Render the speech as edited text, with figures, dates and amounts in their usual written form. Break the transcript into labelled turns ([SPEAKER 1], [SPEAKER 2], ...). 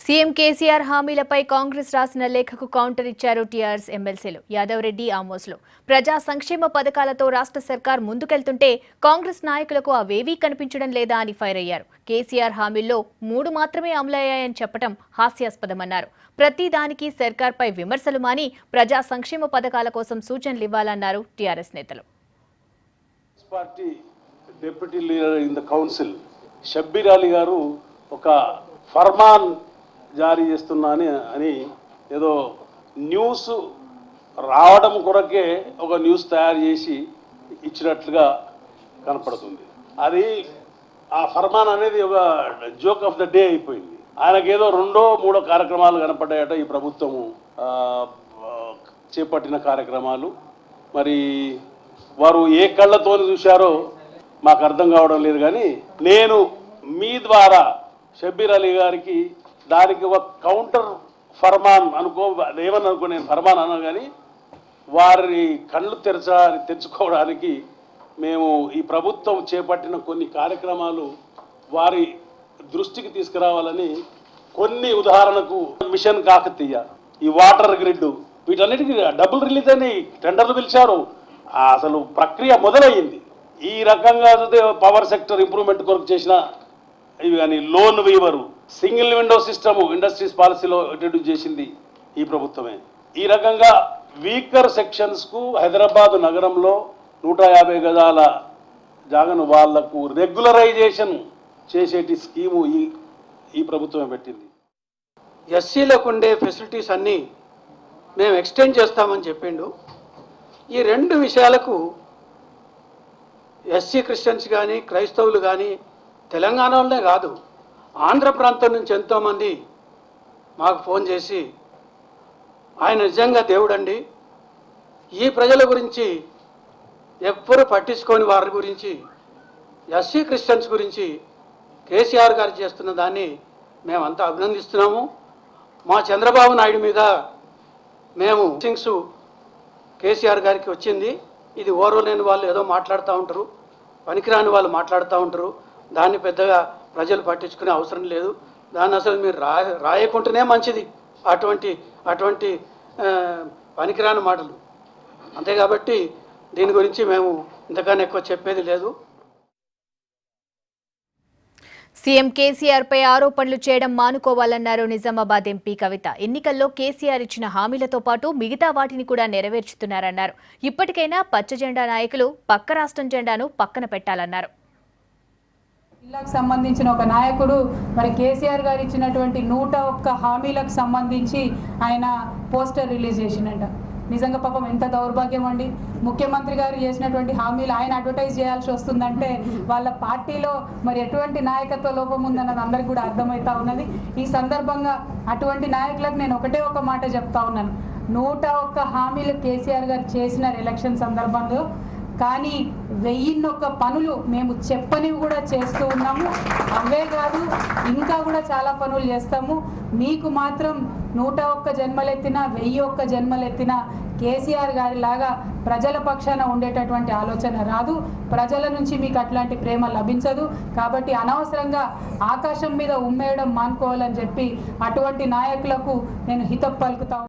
[SPEAKER 1] CM KCR హామీలపై Congress రాసిన లేఖకు counter ఇచ్చారు TRS ఎమ్మెల్సీలు యాదవరెడ్డి ఆమోస్లు. ప్రజా సంక్షేమ పథకాలతో రాష్ట్ర సర్కార్ ముందుకెళ్తుంటే కాంగ్రెస్ నాయకులకు అవేవీ కనిపించడం లేదా అని ఫైర్ అయ్యారు. కేసీఆర్ హామీల్లో 3 మాత్రమే అమలయ్యాయని చెప్పడం హాస్యాస్పదమన్నారు. ప్రతి దానికి సర్కార్పై విమర్శలు మాని ప్రజా సంక్షేమ పథకాల కోసం సూచనలు ఇవ్వాలన్నారు టీఆర్ఎస్ నేతలు.
[SPEAKER 2] Party deputy leader in the council Shabbir Ali గారు ఒక ఫర్మాన్ జారీ చేస్తున్నా అని ఏదో న్యూస్ రావడం కొరకే ఒక న్యూస్ తయారు చేసి ఇచ్చినట్లుగా కనపడుతుంది. అది ఆ ఫర్మాన్ అనేది ఒక జోక్ ఆఫ్ ద డే అయిపోయింది. ఆయనకేదో 2, 3 కార్యక్రమాలు కనపడ్డాయట ఈ ప్రభుత్వము చేపట్టిన కార్యక్రమాలు. మరి వారు ఏ కళ్ళతో చూశారో మాకు అర్థం కావడం లేదు. కానీ నేను మీ ద్వారా షబ్బీర్ అలీ గారికి దానికి ఒక కౌంటర్ ఫర్మాన్ ఏమని అనుకో, నేను ఫర్మాన్ అన్నాను. కానీ వారి కళ్ళు తెరుచుకోవడానికి మేము ఈ ప్రభుత్వం చేపట్టిన కొన్ని కార్యక్రమాలు వారి దృష్టికి తీసుకురావాలని, కొన్ని ఉదాహరణకు మిషన్ కాకతీయ, ఈ వాటర్ గ్రిడ్, వీటన్నిటికీ డబ్బులు రిలీజ్ అయినాయి, టెండర్లు పిలిచారు, అసలు ప్రక్రియ మొదలయ్యింది. ఈ రకంగా పవర్ సెక్టర్ ఇంప్రూవ్మెంట్ కొరకు చేసిన ఇవి కానీ లోన్ వీవరు, సింగిల్ విండో సిస్టమ్ ఇండస్ట్రీస్ పాలసీలో ఇంట్రడ్యూస్ చేసింది ఈ ప్రభుత్వమే. ఈ రకంగా వీకర్ సెక్షన్స్కు హైదరాబాద్ నగరంలో 150 గజాల జాగను వాళ్లకు రెగ్యులరైజేషన్ చేసేటి స్కీము ఈ ప్రభుత్వమే పెట్టింది.
[SPEAKER 3] ఎస్సీలకు ఉండే ఫెసిలిటీస్ అన్నీ మేము ఎక్స్టెండ్ చేస్తామని చెప్పిండు. ఈ 2 విషయాలకు ఎస్సీ క్రిస్టియన్స్ కానీ క్రైస్తవులు కానీ తెలంగాణలోనే కాదు, ఆంధ్ర ప్రాంతం నుంచి ఎంతోమంది మాకు ఫోన్ చేసి ఆయన నిజంగా దేవుడండి, ఈ ప్రజల గురించి ఎవ్వరూ పట్టించుకొని వారి గురించి, ఎస్సీ క్రిస్టియన్స్ గురించి కేసీఆర్ గారు చేస్తున్న దాన్ని మేమంతా అభినందిస్తున్నాము. మా చంద్రబాబు నాయుడు మీద మేము థింగ్స్ కేసీఆర్ గారికి వచ్చింది, ఇది ఓర్వలేని వాళ్ళు ఏదో మాట్లాడుతూ ఉంటారు, పనికిరాని వాళ్ళు మాట్లాడుతూ ఉంటారు, దాన్ని పెద్దగా ప్రజలు పట్టించుకునే అవసరం లేదు, దాన్ని అసలు మీరు రాయకుంటేనే మంచిది, అటువంటి పనికిరాని మాటలు అంతే. కాబట్టి దీని గురించి మేము ఇంతకన్నా ఎక్కువ చెప్పేది లేదు.
[SPEAKER 1] సీఎం కేసీఆర్ పై ఆరోపణలు చేయడం మానుకోవాలన్నారు నిజామాబాద్ ఎంపీ కవిత. ఎన్నికల్లో కేసీఆర్ ఇచ్చిన హామీలతో పాటు మిగతా వాటిని కూడా నెరవేర్చుతున్నారన్నారు. ఇప్పటికైనా పచ్చ జెండా నాయకులు పక్క రాష్ట్రం జెండాను పక్కన పెట్టాలన్నారు.
[SPEAKER 4] జిల్లాకు సంబంధించిన ఒక నాయకుడు మరి కేసీఆర్ గారు ఇచ్చినటువంటి 101 హామీలకు సంబంధించి ఆయన పోస్టర్ రిలీజ్ చేసిందంట. నిజంగా పాపం ఎంత దౌర్భాగ్యం అండి. ముఖ్యమంత్రి గారు చేసినటువంటి హామీలు ఆయన అడ్వర్టైజ్ చేయాల్సి వస్తుందంటే వాళ్ళ పార్టీలో మరి ఎటువంటి నాయకత్వ లోపం ఉందన్నది అందరికీ కూడా అర్థమవుతా ఉన్నది. ఈ సందర్భంగా అటువంటి నాయకులకు నేను ఒక మాట చెప్తా ఉన్నాను. 101 హామీలు కేసీఆర్ గారు చేసిన ఎలక్షన్ సందర్భంలో, కానీ 1001 పనులు మేము చెప్పనివి కూడా చేస్తూ ఉన్నాము. అవే కాదు, ఇంకా కూడా చాలా పనులు చేస్తాము. మీకు మాత్రం 101 జన్మలెత్తినా 1001 జన్మలెత్తినా కేసీఆర్ గారి లాగా ప్రజల పక్షాన ఉండేటటువంటి ఆలోచన రాదు. ప్రజల నుంచి మీకు అట్లాంటి ప్రేమ లభించదు. కాబట్టి అనవసరంగా ఆకాశం మీద ఉమ్మేయడం మానుకోవాలని చెప్పి అటువంటి నాయకులకు నేను హితవు పలుకుతా